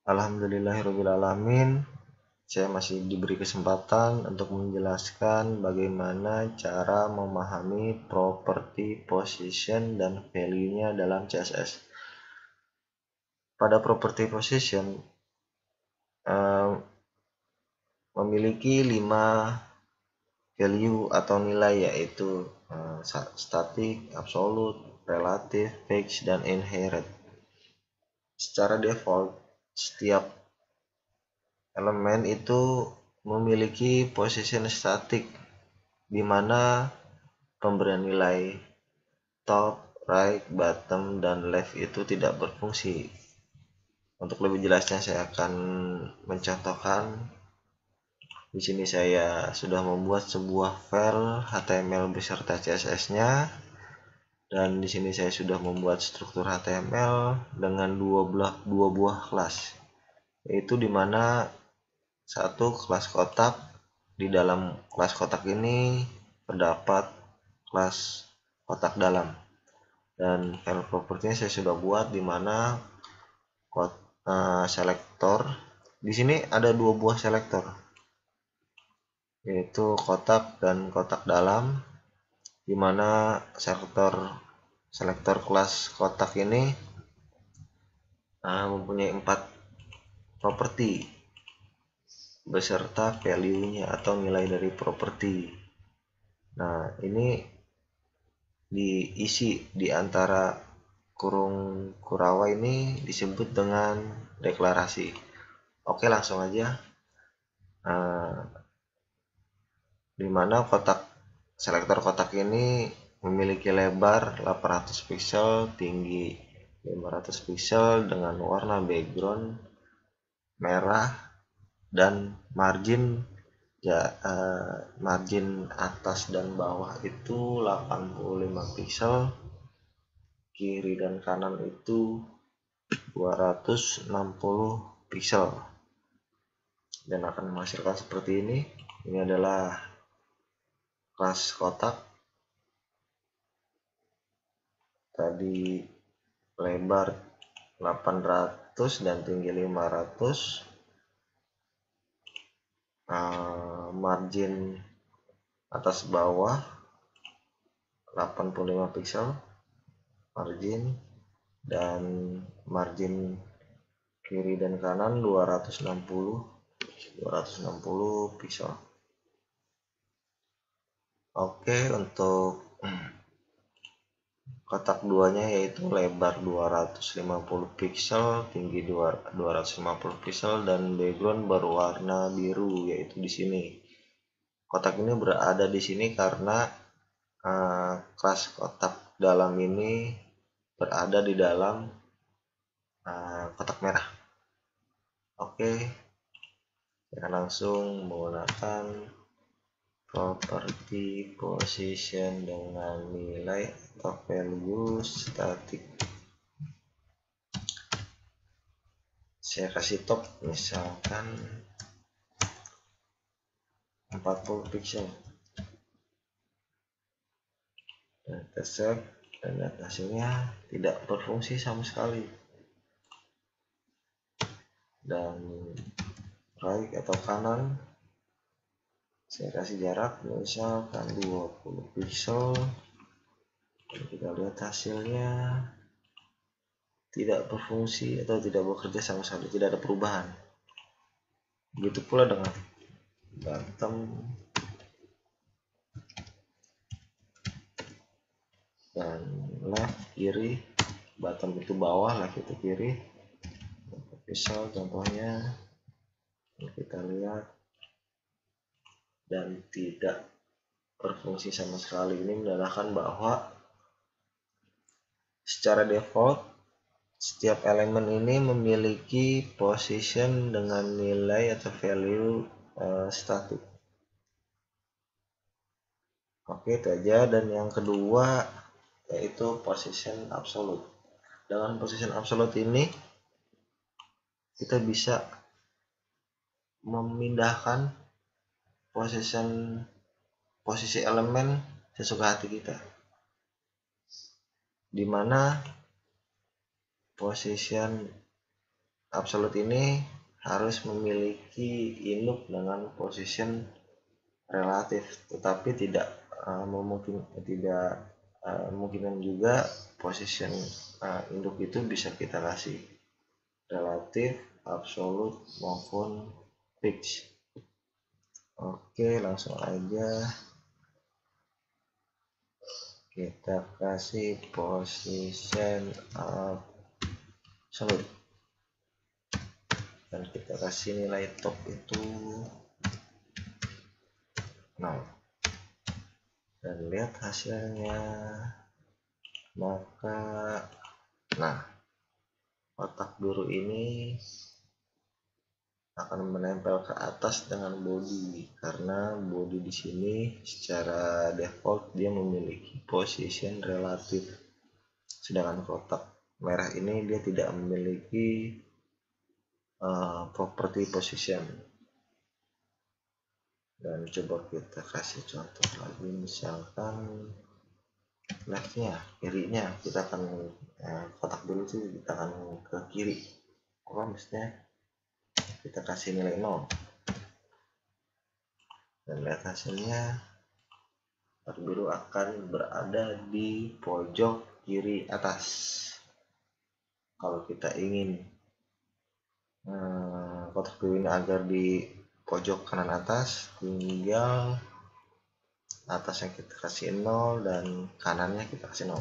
Alhamdulillahirabbil alamin. Saya masih diberi kesempatan untuk menjelaskan bagaimana cara memahami properti position dan value-nya dalam CSS. Pada properti position memiliki 5 value atau nilai, yaitu static, absolute, relative, fixed, dan inherent. Secara default, setiap elemen itu memiliki position static, di mana pemberian nilai top, right, bottom, dan left itu tidak berfungsi. Untuk lebih jelasnya saya akan mencontohkan. Di sini saya sudah membuat sebuah file HTML beserta CSS-nya, dan di sini saya sudah membuat struktur HTML dengan dua buah kelas, yaitu dimana satu kelas kotak. Di dalam kelas kotak ini terdapat kelas kotak dalam, dan file propertinya saya sudah buat di mana selektor. Di sini ada dua buah selektor, yaitu kotak dan kotak dalam, di mana selektor kelas kotak ini mempunyai 4 properti beserta value-nya atau nilai dari properti. Nah, ini diisi di antara kurung kurawa ini disebut dengan deklarasi. Oke, langsung aja. Di mana selektor kotak ini memiliki lebar 800 pixel, tinggi 500 pixel, dengan warna background merah, dan margin atas dan bawah itu 85 pixel, kiri dan kanan itu 260 pixel, dan akan menghasilkan seperti ini. Ini adalah kelas kotak. Tadi lebar 800 dan tinggi 500, margin atas bawah 85 pixel margin, dan margin kiri dan kanan 260 pixel. Oke, untuk kotak duanya yaitu lebar 250 pixel, tinggi 250 pixel, dan background berwarna biru, yaitu di sini. Kotak ini berada di sini karena kelas kotak dalam ini berada di dalam kotak merah. Oke, kita langsung menggunakan properti position dengan nilai atau value static. Saya kasih top misalkan 40 pixel, dan kita save, dan hasilnya tidak berfungsi sama sekali. Dan right atau kanan saya kasih jarak misalkan 20 pixel, dan kita lihat hasilnya tidak berfungsi atau tidak bekerja sama sekali, tidak ada perubahan. Begitu pula dengan bottom dan left, kiri. Bottom itu bawah, left itu kiri. Misal contohnya kita lihat, dan tidak berfungsi sama sekali. Ini menandakan bahwa secara default setiap elemen ini memiliki position dengan nilai atau value static. Oke, itu aja. Dan yang kedua yaitu position absolute. Dengan position absolute ini kita bisa memindahkan posisi elemen sesuka hati kita, di mana position absolute ini harus memiliki induk dengan position relatif, tetapi tidak memungkinkan juga position induk itu bisa kita kasih relatif, absolut maupun fix. Oke, langsung aja kita kasih position absolute dan kita kasih nilai top itu 0 dan lihat hasilnya. Maka kotak biru ini akan menempel ke atas dengan body, karena body di sini secara default dia memiliki position relatif, sedangkan kotak merah ini dia tidak memiliki property position. Dan coba kita kasih contoh lagi, misalkan leftnya, kirinya kita akan kotak biru itu kita akan ke kiri, maksudnya kita kasih nilai 0 dan lihat hasilnya, kotak biru akan berada di pojok kiri atas. Kalau kita ingin kotak biru ini agar di pojok kanan atas, tinggal atasnya kita kasih 0 dan kanannya kita kasih 0.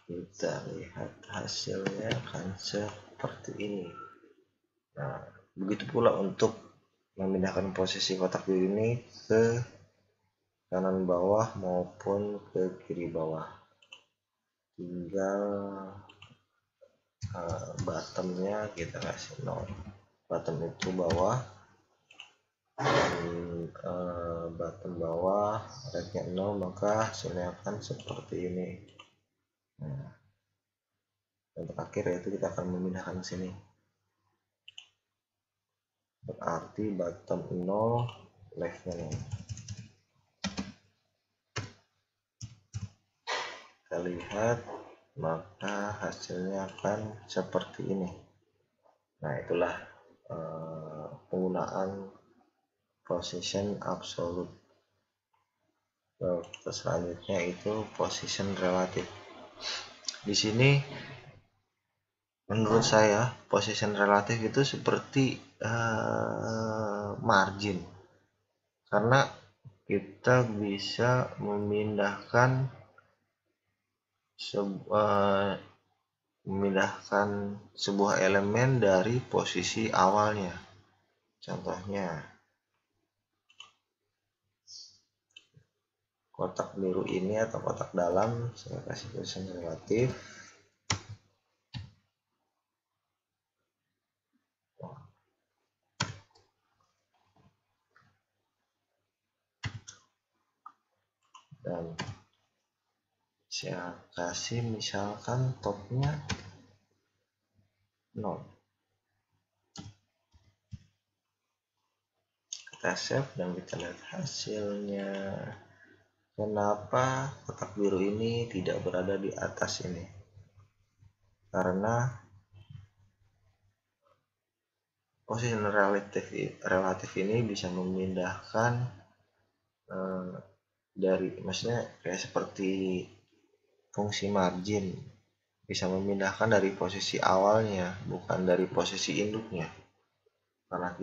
Kita lihat hasilnya akan seperti ini. Nah, begitu pula untuk memindahkan posisi kotak biru ini ke kanan bawah maupun ke kiri bawah. Tinggal bottomnya kita kasih 0. Bottom itu bawah dan bottom bawah rate-nya 0, maka hasilnya akan seperti ini. Dan terakhir yaitu kita akan memindahkan ke sini, berarti bottom 0 left-nya 0. Kita lihat, maka hasilnya akan seperti ini. Nah, itulah penggunaan position absolute. Selanjutnya itu position relatif. Di sini menurut saya position relatif itu seperti margin, karena kita bisa memindahkan sebuah elemen dari posisi awalnya. Contohnya kotak biru ini atau kotak dalam, saya kasih position relatif. Dan saya kasih misalkan topnya 0. Kita save dan kita lihat hasilnya. Kenapa kotak biru ini tidak berada di atas ini? Karena posisi relatif ini bisa memindahkan maksudnya kayak seperti fungsi margin, bisa memindahkan dari posisi awalnya, bukan dari posisi induknya. Karena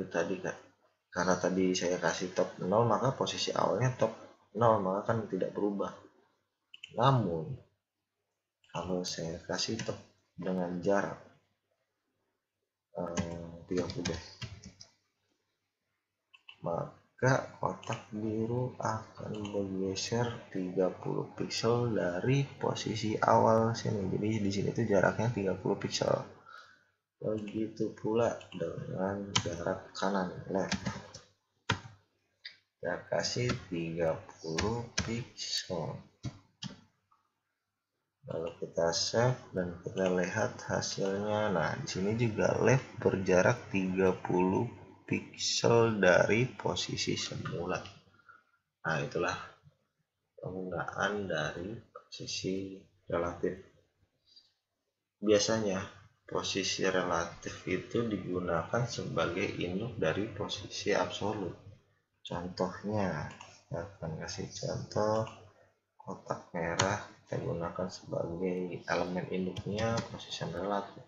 tadi saya kasih top 0, maka posisi awalnya top 0, maka kan tidak berubah. Namun kalau saya kasih top dengan jarak 30, maka kotak biru akan bergeser 30 pixel dari posisi awal sini. Jadi di sini tuh jaraknya 30 pixel. Begitu pula dengan jarak kanan left. Kita kasih 30 pixel. Lalu kita save dan kita lihat hasilnya. Nah, di sini juga left berjarak 30 pixel dari posisi semula. Nah, itulah penggunaan dari posisi relatif. Biasanya posisi relatif itu digunakan sebagai induk dari posisi absolut. Contohnya, saya akan kasih contoh kotak merah kita gunakan sebagai elemen induknya posisi relatif.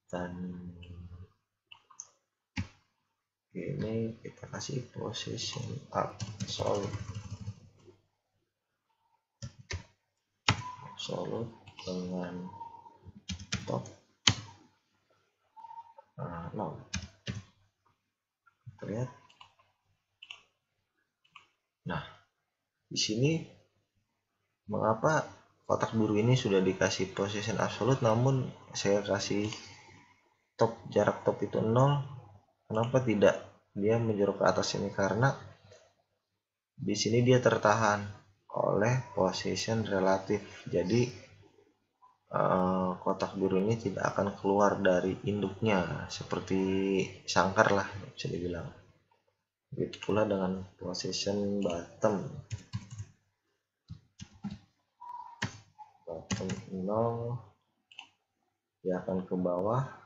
Dan ini kita kasih position absolute dengan top 0. Terlihat. Nah, di sini mengapa kotak biru ini sudah dikasih position absolute namun saya kasih jarak top itu 0? Kenapa tidak dia menjorok ke atas ini? Karena di sini dia tertahan oleh position relatif. Jadi kotak biru ini tidak akan keluar dari induknya seperti sangkar lah bisa dibilang. Begitu pula dengan position bottom 0, dia akan ke bawah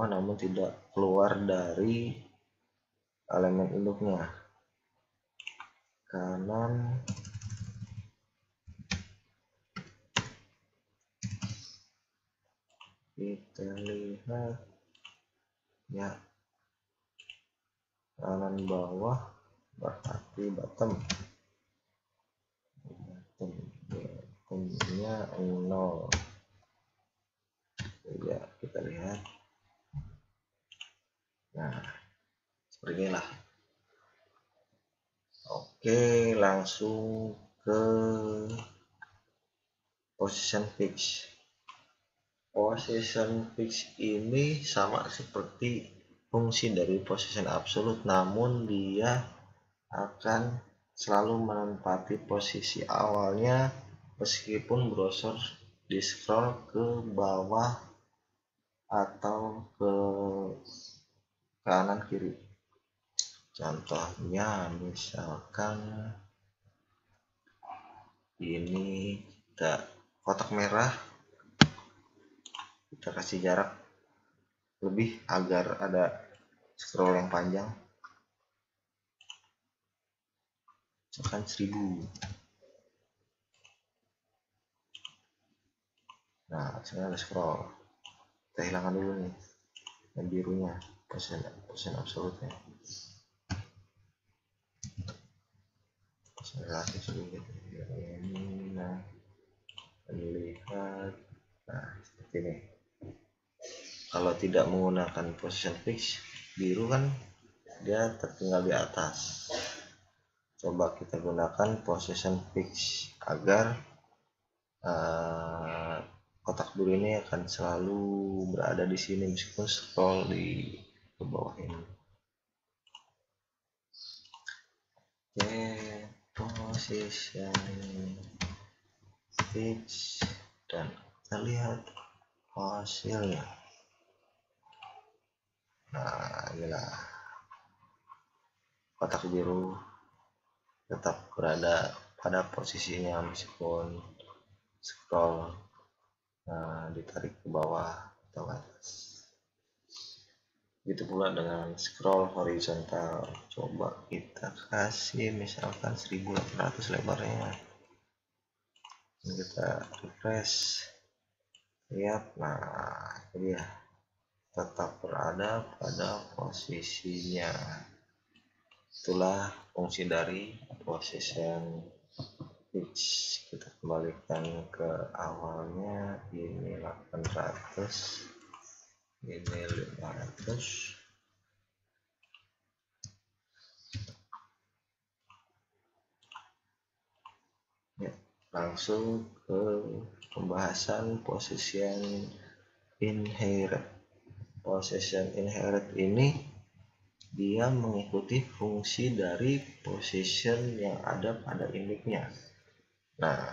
namun tidak keluar dari elemen induknya. Kanan kita lihat ya, kanan bawah berarti bottomnya 0 ya, kita lihat. Nah, seperti inilah. Oke, langsung ke position fix. Position fix ini sama seperti fungsi dari position absolute, namun dia akan selalu menempati posisi awalnya meskipun browser di scroll ke bawah atau ke kanan kiri. Contohnya misalkan ini kita kotak merah, kita kasih jarak lebih agar ada scroll yang panjang, misalkan 1000. Nah, sekarang ada scroll, kita hilangkan dulu nih yang birunya, position absolute-nya, relatif sedikit ini. Nah, lihat, nah seperti ini. Kalau tidak menggunakan position fix, biru kan dia tertinggal di atas. Coba kita gunakan position fix agar kotak biru ini akan selalu berada di sini meskipun scroll di ke bawah ini. Oke, position fix dan kita lihat hasilnya. Nah, inilah kotak biru tetap berada pada posisinya meskipun scroll ditarik ke bawah atau ke atas. Begitu pula dengan scroll horizontal. Coba kita kasih misalkan 1800 lebarnya. Ini kita refresh, lihat. Nah, ini dia tetap berada pada posisinya. Itulah fungsi dari position fix. Kita kembalikan ke awalnya, ini 800, ini 500. Ya, langsung ke pembahasan position inherit. Position inherit ini dia mengikuti fungsi dari position yang ada pada induknya. Nah,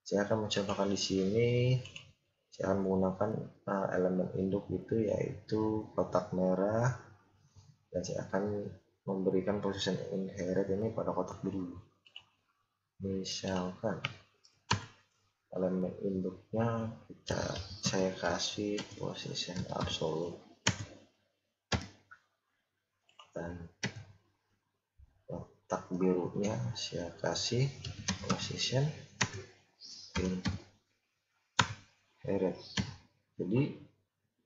saya akan mencontohkan di sini. Saya akan menggunakan elemen induk itu yaitu kotak merah dan saya akan memberikan position inherit ini pada kotak biru. Misalkan elemen induknya saya kasih position absolute dan kotak birunya saya kasih position inherit. Jadi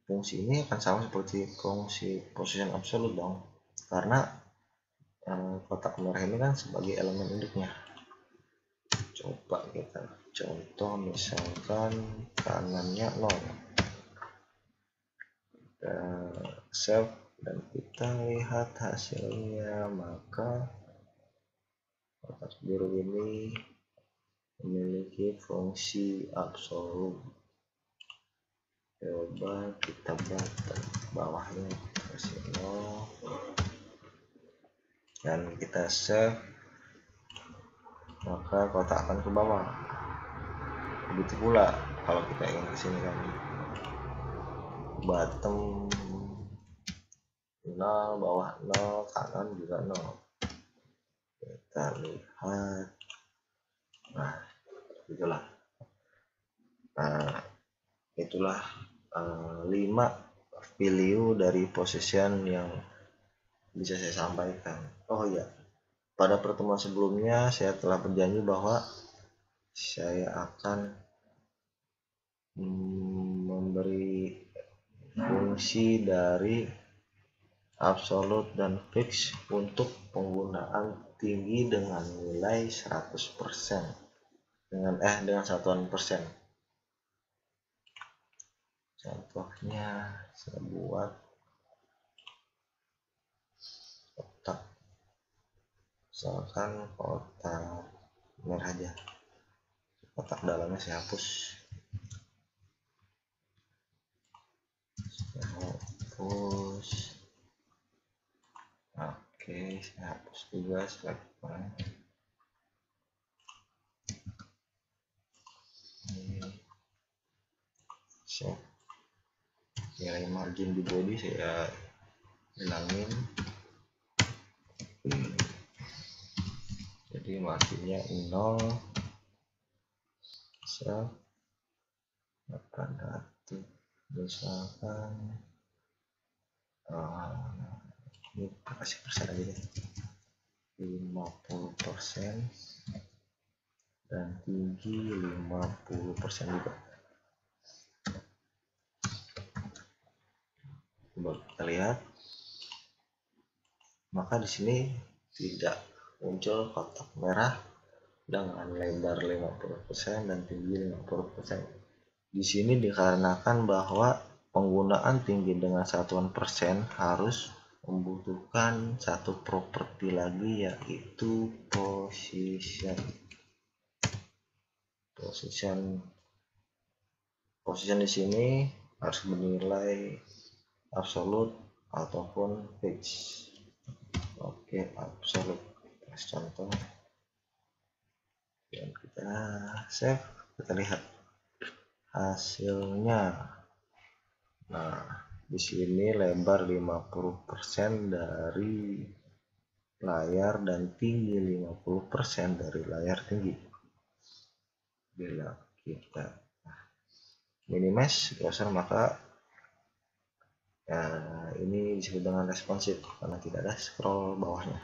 fungsi ini akan sama seperti fungsi position absolute dong, karena kotak merah ini kan sebagai elemen induknya. Coba kita contoh, misalkan kanannya 0, kita save dan kita lihat hasilnya, maka kotak biru ini memiliki fungsi absolut. Coba kita buat bawahnya kasih 0 dan kita save, maka kotak akan ke bawah. Begitu pula kalau kita ingin ke sini kan, bottom 0, bawah 0, kanan juga 0. Kita lihat, nah itulah. Nah itulah 5 value dari position yang bisa saya sampaikan. Oh ya, pada pertemuan sebelumnya saya telah berjanji bahwa saya akan memberi fungsi dari absolute dan fix untuk penggunaan tinggi dengan nilai 100% dengan satuan persen. Contohnya saya buat kotak, misalkan kotak merah aja, kotak dalamnya saya hapus. Oke, saya hapus juga select point. Nilai margin di body saya hilangin, jadi marginnya 0. Bisa 800 misalkan, ini kasih persen aja deh, 50% dan tinggi 50% juga. Coba kita lihat, maka di sini tidak muncul kotak merah dengan lebar 50% dan tinggi 50%. Di sini dikarenakan bahwa penggunaan tinggi dengan satuan persen harus membutuhkan satu properti lagi, yaitu position. Position di sini harus bernilai absolute ataupun fix. Oke, absolute. Contoh dan kita save, kita lihat hasilnya. Nah, di sini lebar 50% dari layar dan tinggi 50% dari layar tinggi. Bila kita minimize browser, maka ini disebut dengan responsif karena tidak ada scroll bawahnya.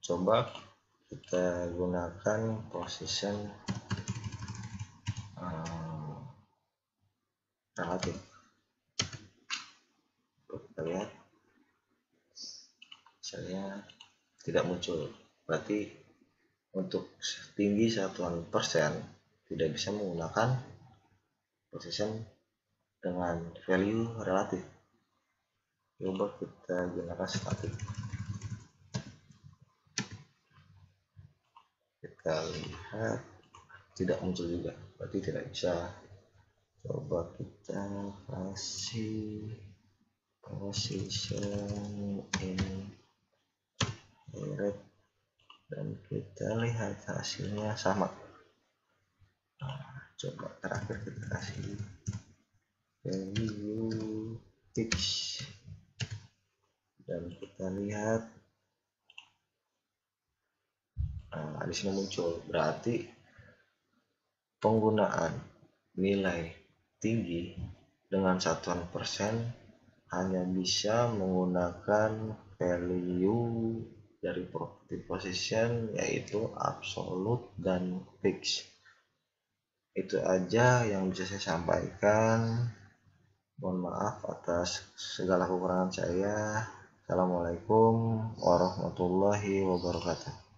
Coba kita gunakan position relatif. Kita lihat misalnya tidak muncul, berarti untuk tinggi satuan persen tidak bisa menggunakan position dengan value relatif. Coba kita gunakan statik. Kita lihat tidak muncul juga, berarti tidak bisa. Coba kita kasih position inherit dan kita lihat hasilnya sama. Nah, coba terakhir kita kasih value fix. Dan kita lihat, nah di sini muncul, berarti penggunaan nilai tinggi dengan satuan persen hanya bisa menggunakan value dari property position, yaitu absolute dan fix. Itu aja yang bisa saya sampaikan. Mohon maaf atas segala kekurangan saya. Assalamualaikum warahmatullahi wabarakatuh.